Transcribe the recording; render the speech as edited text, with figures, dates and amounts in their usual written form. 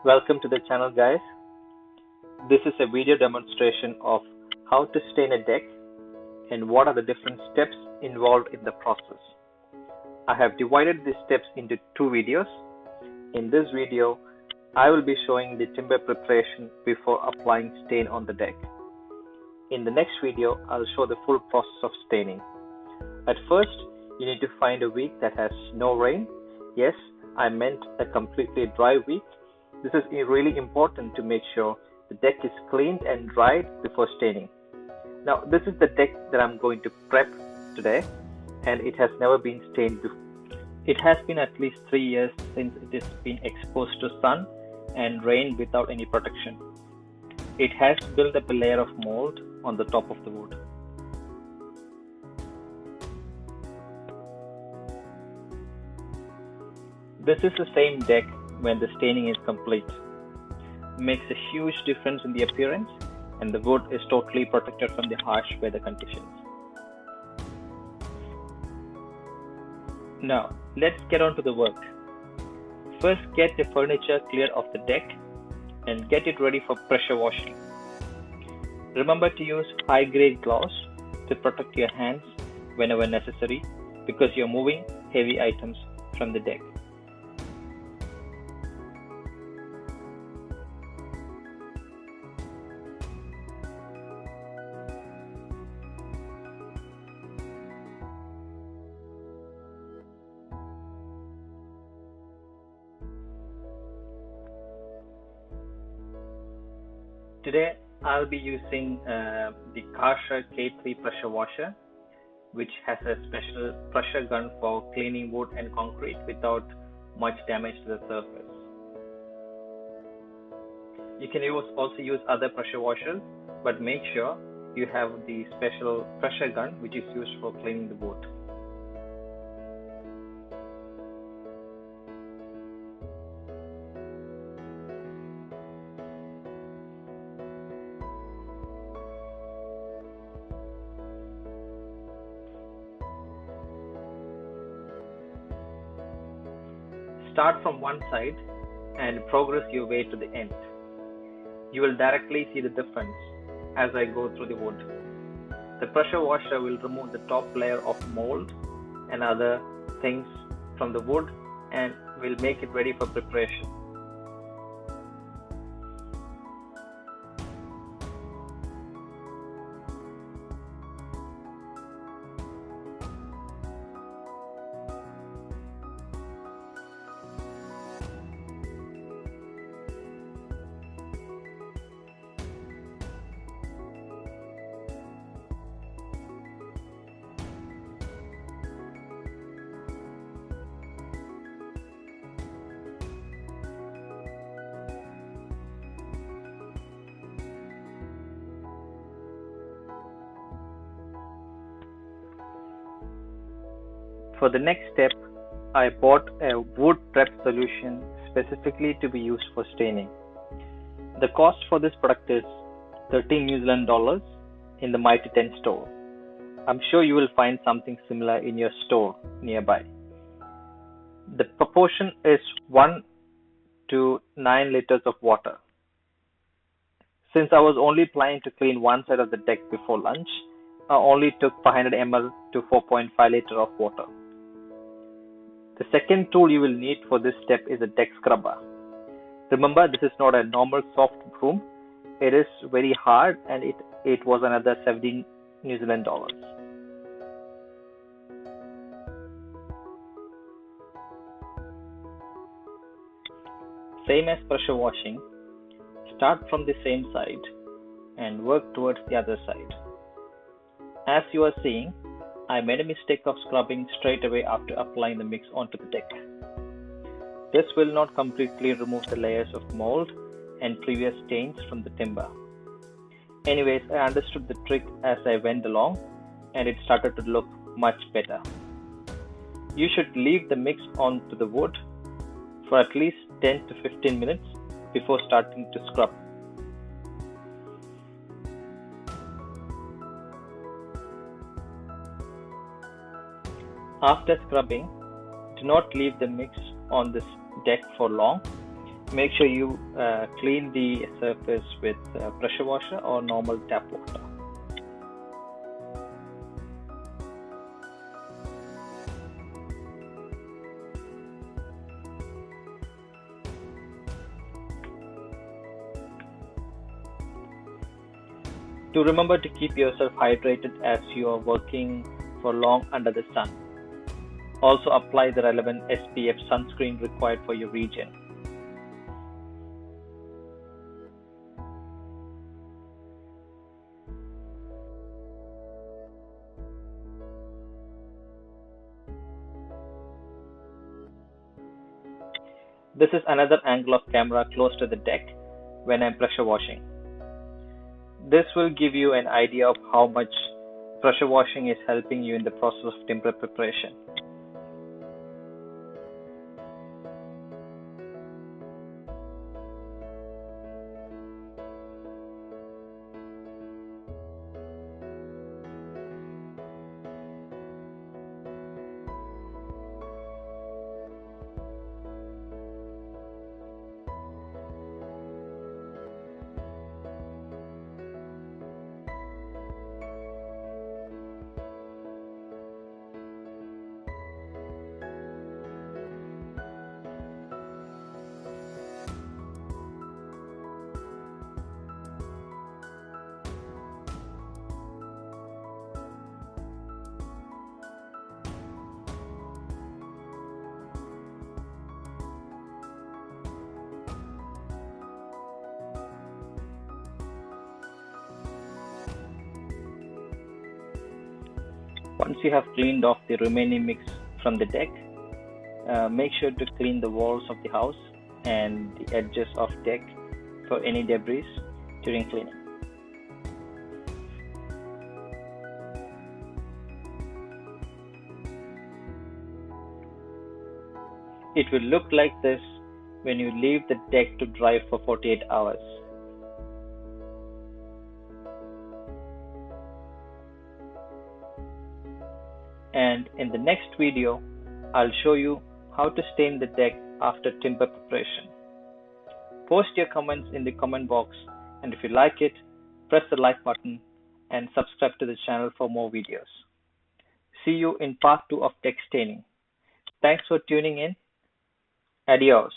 Welcome to the channel, guys. This is a video demonstration of how to stain a deck and what are the different steps involved in the process. I have divided these steps into two videos. In this video, I will be showing the timber preparation before applying stain on the deck. In the next video, I'll show the full process of staining. At first, you need to find a week that has no rain. Yes, I meant a completely dry week. This is really important to make sure the deck is cleaned and dried before staining. Now, this is the deck that I'm going to prep today, and it has never been stained before. It has been at least 3 years since it has been exposed to sun and rain without any protection. It has built up a layer of mold on the top of the wood. This is the same deck when the staining is complete. Makes a huge difference in the appearance, and the wood is totally protected from the harsh weather conditions. Now, let's get on to the work. First, get the furniture clear of the deck and get it ready for pressure washing. Remember to use high-grade gloves to protect your hands whenever necessary, because you're moving heavy items from the deck. Today, I'll be using the Karcher K3 pressure washer, which has a special pressure gun for cleaning wood and concrete without much damage to the surface. You can also use other pressure washers, but make sure you have the special pressure gun which is used for cleaning the wood. Start from one side and progress your way to the end. You will directly see the difference as I go through the wood. The pressure washer will remove the top layer of mold and other things from the wood and will make it ready for preparation. For the next step, I bought a wood prep solution specifically to be used for staining. The cost for this product is 13 New Zealand dollars in the Mighty 10 store. I'm sure you will find something similar in your store nearby. The proportion is 1 to 9 liters of water. Since I was only planning to clean one side of the deck before lunch, I only took 500 ml to 4.5 liters of water. The second tool you will need for this step is a deck scrubber. Remember, this is not a normal soft broom. It is very hard, and it was another 17 New Zealand dollars. Same as pressure washing, start from the same side and work towards the other side. As you are seeing, I made a mistake of scrubbing straight away after applying the mix onto the deck. This will not completely remove the layers of mold and previous stains from the timber. Anyways, I understood the trick as I went along, and it started to look much better. You should leave the mix onto the wood for at least 10 to 15 minutes before starting to scrub. After scrubbing, do not leave the mix on this deck for long. Make sure you clean the surface with pressure washer or normal tap water. To remember to keep yourself hydrated as you are working for long under the sun. Also apply the relevant SPF sunscreen required for your region. This is another angle of camera close to the deck when I'm pressure washing. This will give you an idea of how much pressure washing is helping you in the process of timber preparation. Once you have cleaned off the remaining mix from the deck, make sure to clean the walls of the house and the edges of deck for any debris during cleaning. It will look like this when you leave the deck to dry for 48 hours. And in the next video, I'll show you how to stain the deck after timber preparation. Post your comments in the comment box, and if you like it, press the like button and subscribe to the channel for more videos. See you in part 2 of deck staining. Thanks for tuning in. Adios.